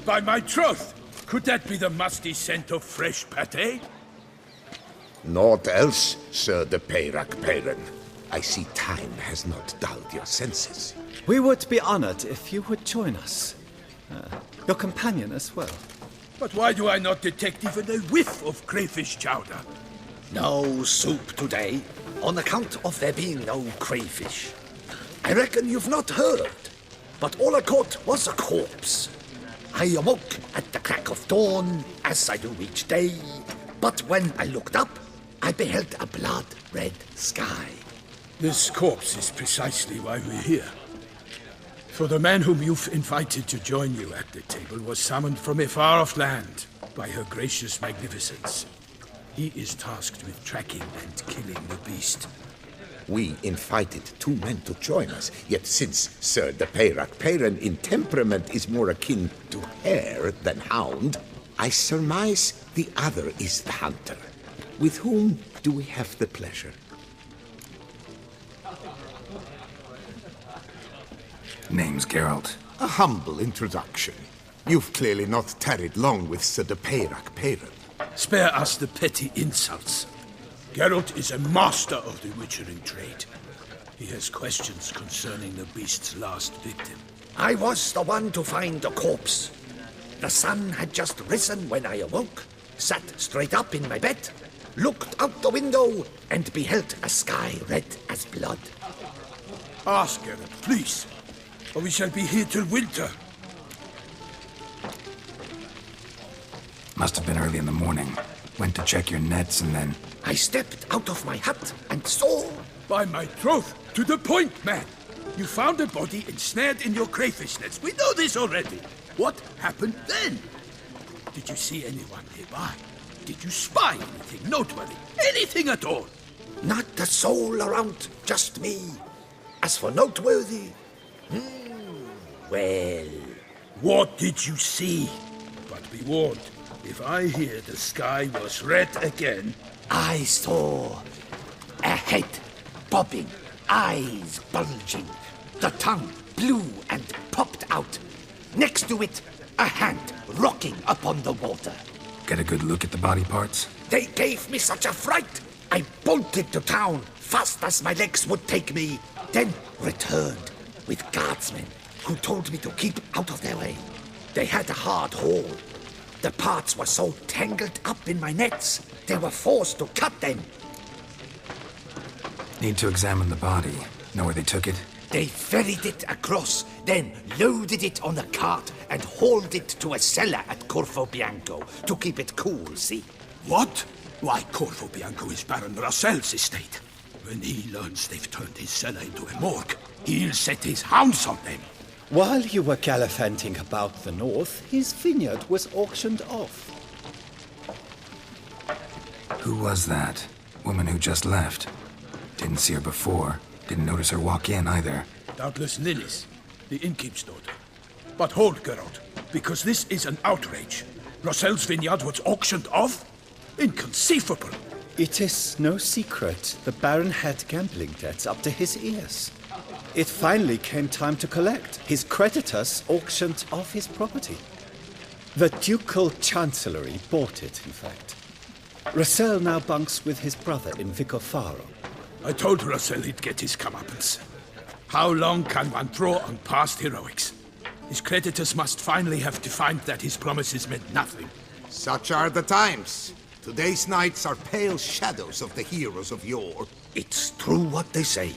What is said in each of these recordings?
By my troth, could that be the musty scent of fresh pate? Naught else, Sir de Peyrak. I see time has not dulled your senses. We would be honored if you would join us. Your companion as well. But why do I not detect even a whiff of crayfish chowder? No soup today, on account of there being no crayfish. I reckon you've not heard, but all I caught was a corpse. I awoke at the crack of dawn, as I do each day, but when I looked up, I beheld a blood-red sky. This corpse is precisely why we're here. For the man whom you've invited to join you at the table was summoned from a far-off land by her gracious magnificence. He is tasked with tracking and killing the beast. We invited 2 men to join us, yet since Sir de Peyrak in temperament is more akin to hare than hound, I surmise the other is the hunter. With whom do we have the pleasure? Name's Geralt. A humble introduction. You've clearly not tarried long with Sir de Peyrak. Spare us the petty insults. Geralt is a master of the witchering trade. He has questions concerning the beast's last victim. I was the one to find the corpse. The sun had just risen when I awoke, sat straight up in my bed, looked out the window, and beheld a sky red as blood. Ask Geralt, please, or we shall be here till winter. Must have been early in the morning. Went to check your nets and then... I stepped out of my hut and saw... By my troth, to the point, man. You found a body ensnared in your crayfish nets. We know this already. What happened then? Did you see anyone nearby? Did you spy anything noteworthy? Anything at all? Not a soul around, just me. As for noteworthy... well... What did you see? But be warned, if I hear the sky was red again... I saw a head bobbing, eyes bulging, the tongue blew and popped out. Next to it, a hand rocking upon the water. Get a good look at the body parts? They gave me such a fright. I bolted to town fast as my legs would take me, then returned with guardsmen who told me to keep out of their way. They had a hard haul. The parts were so tangled up in my nets, they were forced to cut them. Need to examine the body. Know where they took it? They ferried it across, then loaded it on a cart and hauled it to a cellar at Corvo Bianco to keep it cool, see? What? Why, Corvo Bianco is Baron Russell's estate. When he learns they've turned his cellar into a morgue, he'll set his hounds on them. While you were gallivanting about the north, his vineyard was auctioned off. Who was that? Woman who just left. Didn't see her before. Didn't notice her walk in either. Doubtless Lilith, the innkeep's daughter. But hold, Geralt, because this is an outrage. Russell's vineyard was auctioned off? Inconceivable. It is no secret the Baron had gambling debts up to his ears. It finally came time to collect. His creditors auctioned off his property. The ducal chancellery bought it, in fact. Russell now bunks with his brother in Vicofaro. I told Russell he'd get his comeuppance. How long can one draw on past heroics? His creditors must finally have defined that his promises meant nothing. Such are the times. Today's knights are pale shadows of the heroes of yore. It's true what they say.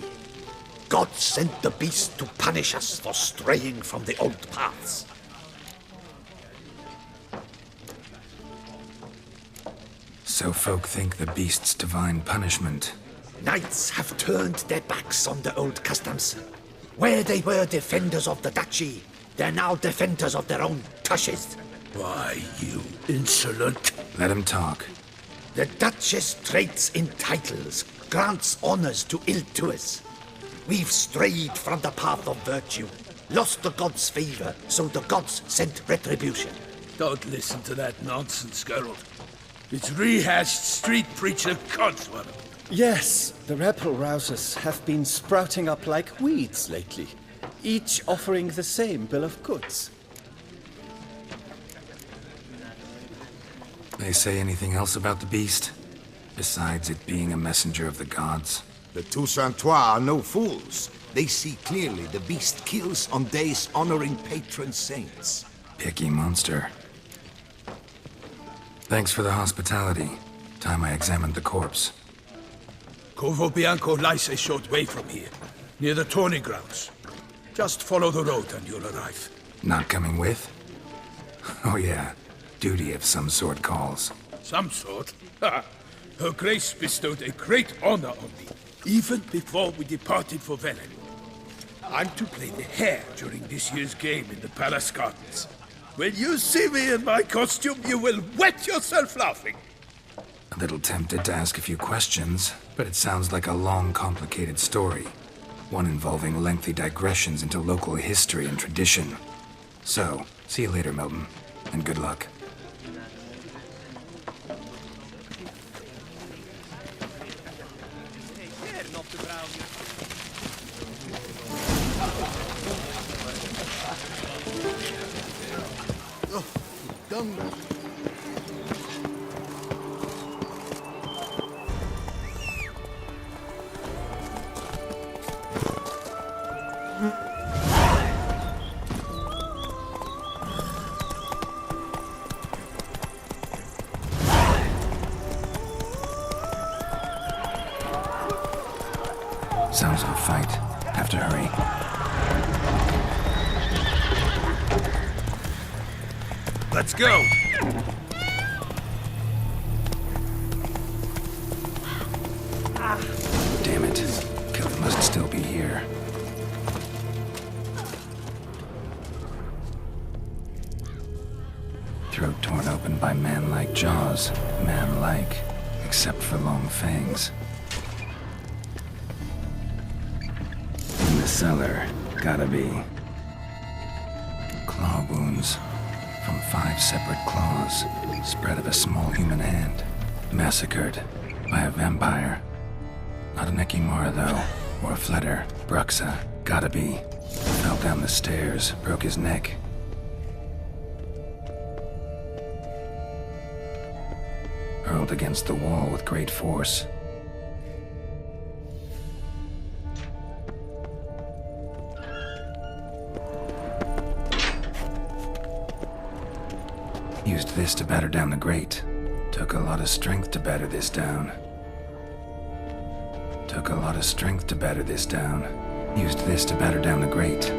God sent the beast to punish us for straying from the old paths. So folk think the beast's divine punishment. Knights have turned their backs on the old customs. Where they were defenders of the duchy, they're now defenders of their own tushes. Why, you insolent... Let him talk. The Duchess trades in titles, grants honors to ill-doers. We've strayed from the path of virtue, lost the gods' favor, so the gods sent retribution. Don't listen to that nonsense, Geralt. It's rehashed street preacher codswallop. Yes, the rebel-rousers have been sprouting up like weeds lately, each offering the same bill of goods. They say anything else about the beast? Besides it being a messenger of the gods? The Toussaintois are no fools. They see clearly the beast kills on days honoring patron saints. Picky monster. Thanks for the hospitality. Time I examined the corpse. Corvo Bianco lies a short way from here, near the tourney grounds. Just follow the road and you'll arrive. Not coming with? Oh yeah, duty of some sort calls. Some sort? Her Grace bestowed a great honor on me, even before we departed for Velen. I'm to play the hare during this year's game in the palace gardens. When you see me in my costume, you will wet yourself laughing. A little tempted to ask a few questions, but it sounds like a long, complicated story. One involving lengthy digressions into local history and tradition. So, see you later, Milton, and good luck. Sounds like a fight. Have to hurry. Let's go! Damn it. Killer must still be here. Throat torn open by man-like jaws. Man-like, except for long fangs. In the cellar, gotta be. Claw wounds. From 5 separate claws, spread of a small human hand. Massacred by a vampire. Not an Ekimara, though, or a Fletter. Bruxa, gotta be. Fell down the stairs, broke his neck. Hurled against the wall with great force. Used this to batter down the grate. Took a lot of strength to batter this down. Took a lot of strength to batter this down. Used this to batter down the grate.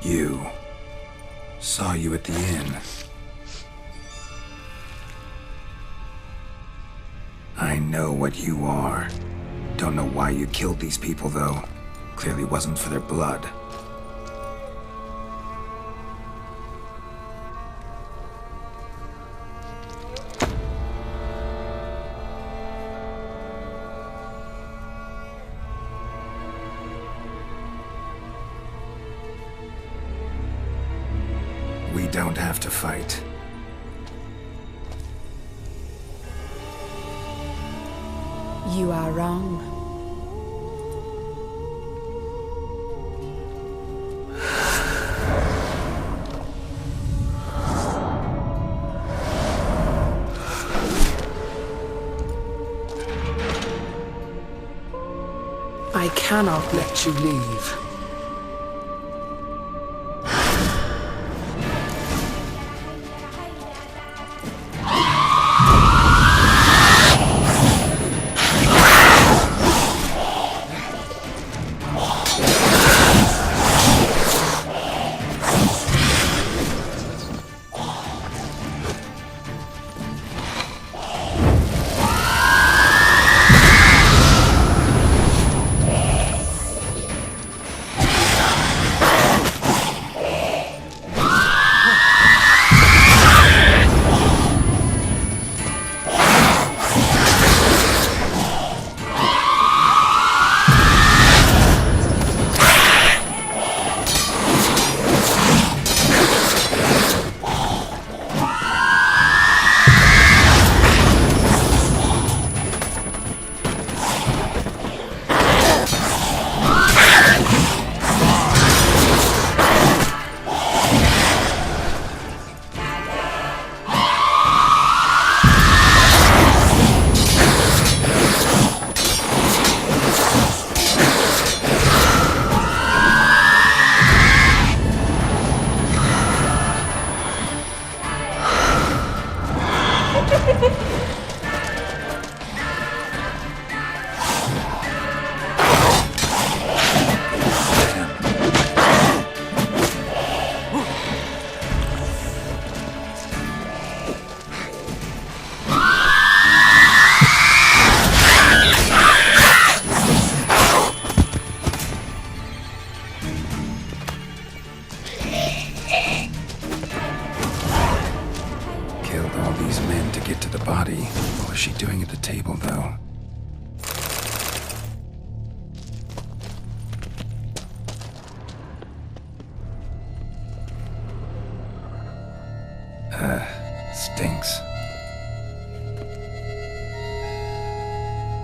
You. Saw you at the inn. I know what you are. Don't know why you killed these people, though. Clearly wasn't for their blood. We don't have to fight. You are wrong. I cannot let you leave. stinks.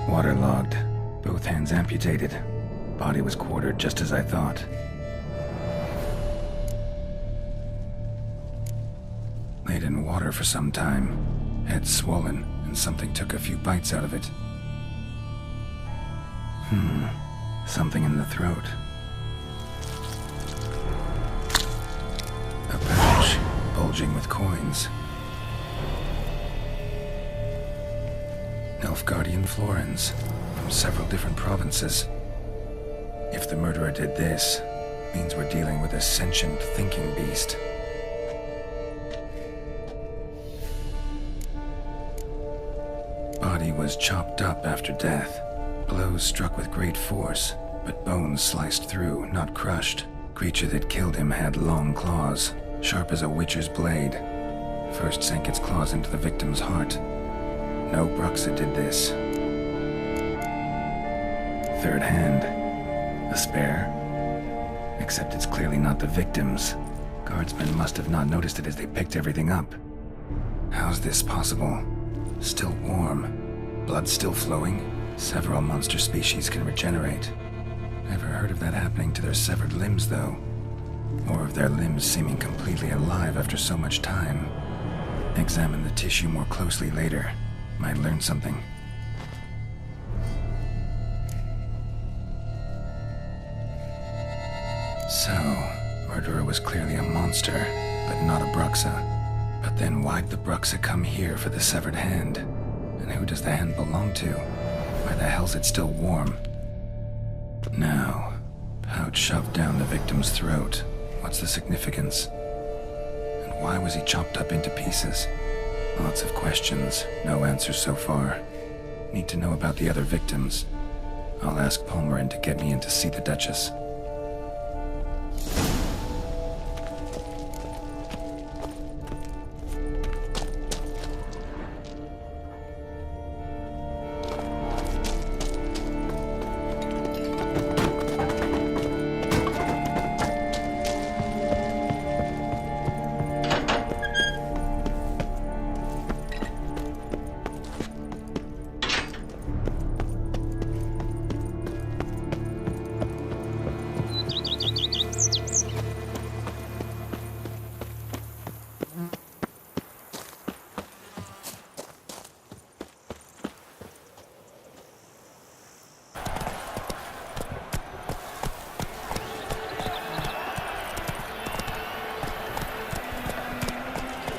Waterlogged. Both hands amputated. Body was quartered just as I thought. Laid in water for some time. Head swollen, and something took a few bites out of it. Something in the throat. A pouch, bulging with coins. Nilfgaardian florins, from several different provinces. If the murderer did this, means we're dealing with a sentient thinking beast. Body was chopped up after death. Blows struck with great force, but bones sliced through, not crushed. Creature that killed him had long claws, sharp as a witcher's blade. First sank its claws into the victim's heart. No Bruxa did this. Third hand. A spare? Except it's clearly not the victim's. Guardsmen must have not noticed it as they picked everything up. How's this possible? Still warm. Blood still flowing? Several monster species can regenerate. Never heard of that happening to their severed limbs, though. Or of their limbs seeming completely alive after so much time. Examine the tissue more closely later. Might learn something. So, murderer was clearly a monster, but not a Bruxa. But then why'd the Bruxa come here for the severed hand? And who does the hand belong to? Why the hell's it still warm? Now, pouch shoved down the victim's throat. What's the significance? And why was he chopped up into pieces? Lots of questions, no answers so far. Need to know about the other victims. I'll ask Palmerin to get me in to see the Duchess.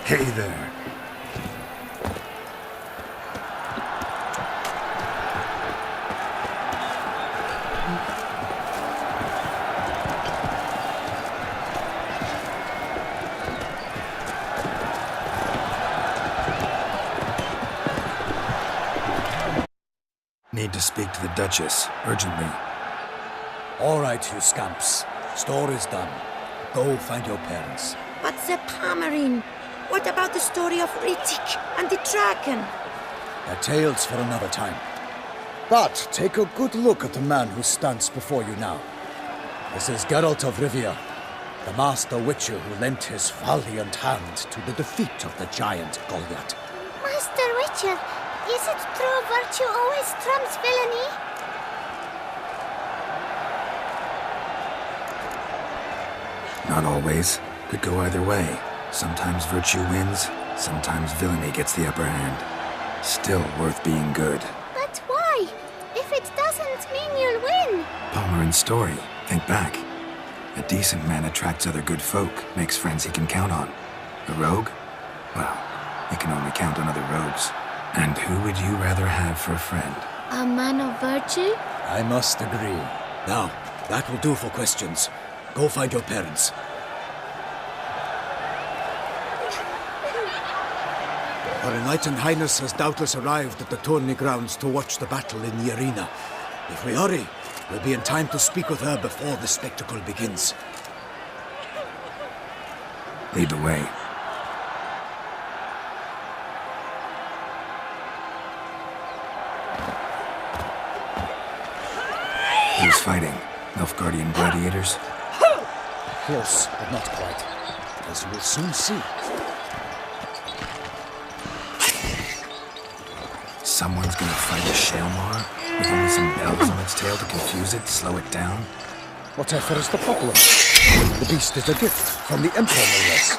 Hey there. Need to speak to the Duchess, urgently. All right, you scamps. Store is done. Go find your parents. But the Palmerin, what about the story of Riddick and the dragon? They're tales for another time. But take a good look at the man who stands before you now. This is Geralt of Rivia, the master witcher who lent his valiant hand to the defeat of the giant Goliath. Master Witcher, is it true virtue always trumps villainy? Not always. Could go either way. Sometimes virtue wins, sometimes villainy gets the upper hand. Still worth being good. But why? If it doesn't mean you'll win. Palmerin's story. Think back. A decent man attracts other good folk, makes friends he can count on. A rogue? Well, he can only count on other rogues. And who would you rather have for a friend? A man of virtue? I must agree. Now, that will do for questions. Go find your parents. Her Enlightened Highness has doubtless arrived at the tourney grounds to watch the battle in the arena. If we hurry, we'll be in time to speak with her before the spectacle begins. Lead the way. Who's fighting? Nilfgaardian gladiators? Close, but not quite. As you will soon see. Someone's gonna fight a Shelmar with only some bells on its tail to confuse it, slow it down? Whatever is the problem? The beast is a gift from the Emperor, no less.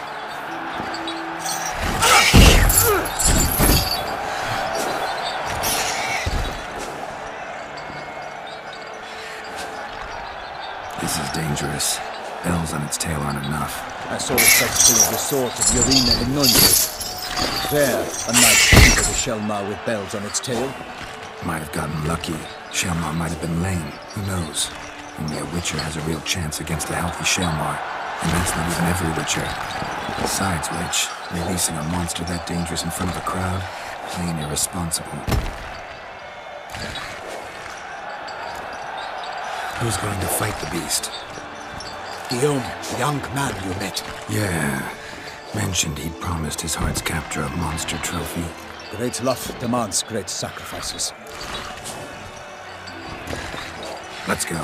This is dangerous. Bells on its tail aren't enough. I saw a section of the sword of Urina in Nunez. There, a knight painted a Shelmar with bells on its tail. Might have gotten lucky. Shelmar might have been lame. Who knows? Only a Witcher has a real chance against a healthy Shelmar. And that's not even every Witcher. Besides which, releasing a monster that dangerous in front of a crowd, plain irresponsible. Who's going to fight the beast? Guillaume, the young man you met. Yeah. Mentioned he'd promised his heart's captor a monster trophy. Great love demands great sacrifices. Let's go.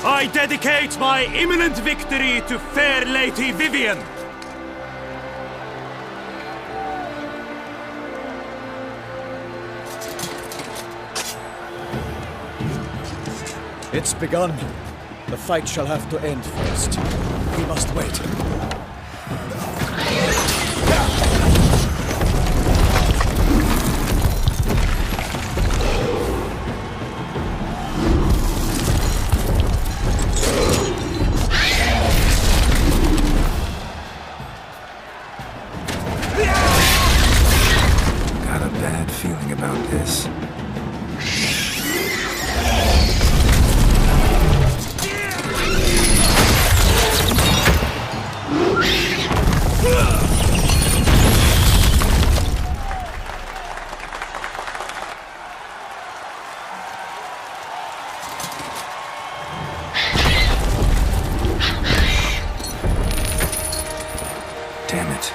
I dedicate my imminent victory to fair Lady Vivian. It's begun. The fight shall have to end first. We must wait. Got a bad feeling about this. Damn it.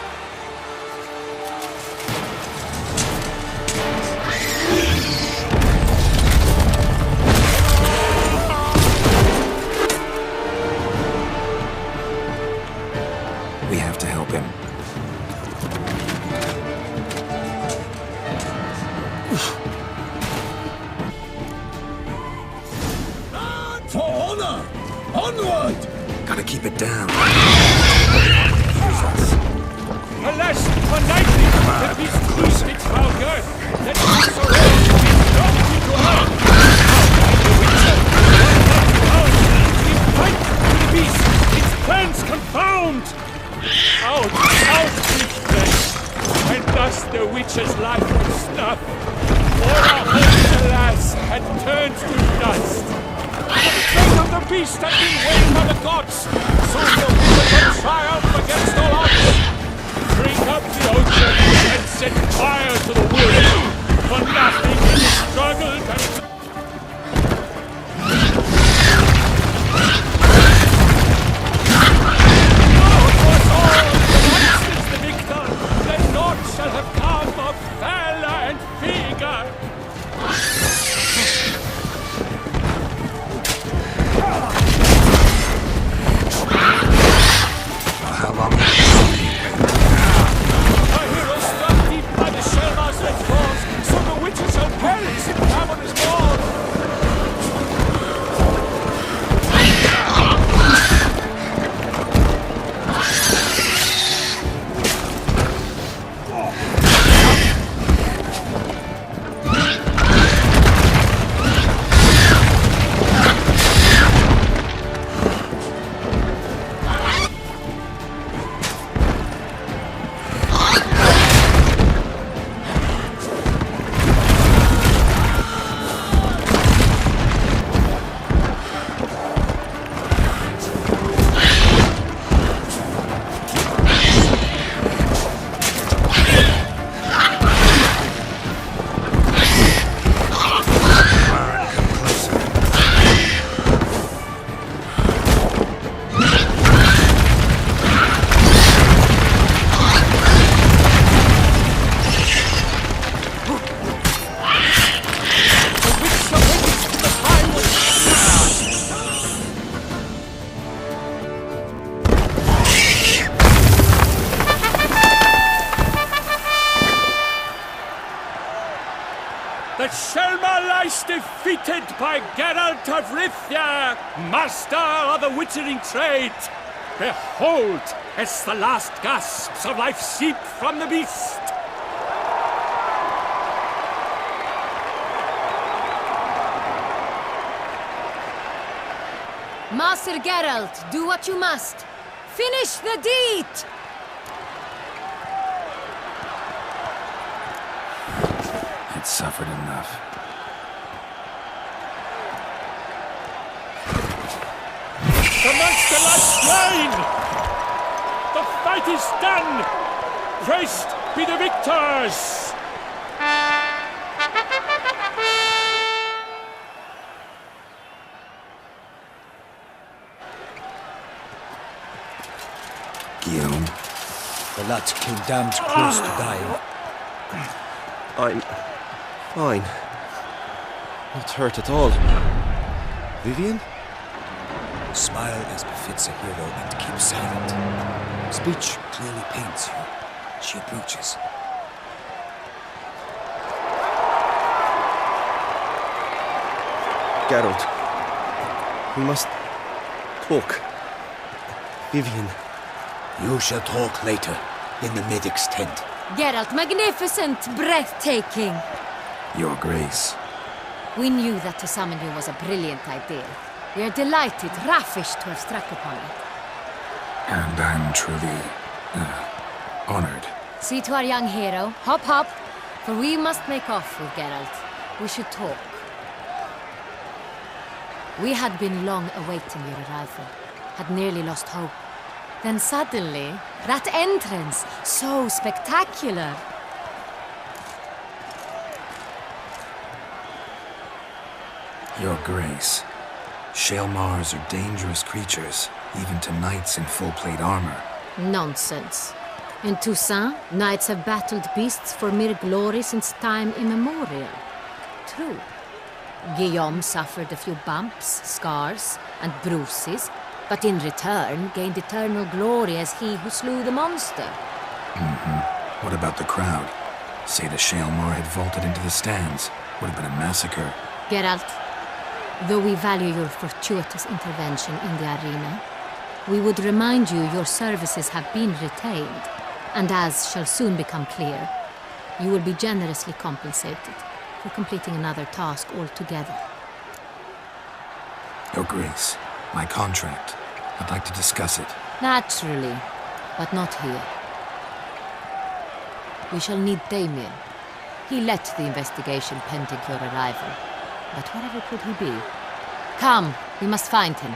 We have to help him. For honor! Onward! Gotta keep it down. Alas, unknightly, the beast lose its foul girth. Let it be so well to be thrown into her. In fight with the beast, its plans confound. Out, each flesh, and thus the witch's life was snuffed. All our hopes, alas, had turned to dust. The fate of the beast had been weighed by the gods, so will we triumph against all odds. Drink up the ocean and set fire to the wood. For nothing in the struggle can... Oh, it was all once is the victor, that naught shall have come of valor and vigor. How long? Our hero struck deep by the Shelmar's red claws, so the witches shall perish in cavernous walls. Geralt of Rivia, master of the witchering trade. Behold, as the last gasps of life seep from the beast. Master Geralt, do what you must. Finish the deed! I'd suffered enough. The monster lies slain! The fight is done! Praised be the victors! Guillaume. The lad came damned close to dying. I'm fine. Not hurt at all. Vivian? Smile as befits a hero and keep silent. Speech clearly pains you. She approaches. Geralt. We must talk. Vivian. You shall talk later, in the medic's tent. Geralt, magnificent, breathtaking. Your Grace. We knew that to summon you was a brilliant idea. We are delighted, ravished to have struck upon it. And I'm truly honored. See to our young hero. Hop, hop. For we must make off with Geralt. We should talk. We had been long awaiting your arrival. Had nearly lost hope. Then suddenly, that entrance, so spectacular. Your Grace. Shaelmars are dangerous creatures, even to knights in full-plate armor. Nonsense. In Toussaint, knights have battled beasts for mere glory since time immemorial. True. Guillaume suffered a few bumps, scars, and bruises, but in return gained eternal glory as he who slew the monster. What about the crowd? Say the Shaelmar had vaulted into the stands. Would have been a massacre. Geralt, though we value your fortuitous intervention in the arena, we would remind you your services have been retained, and as shall soon become clear, you will be generously compensated for completing another task altogether. Your Grace, my contract. I'd like to discuss it. Naturally, but not here. We shall need Damien. He led the investigation pending your arrival. But wherever could he be? Come, we must find him.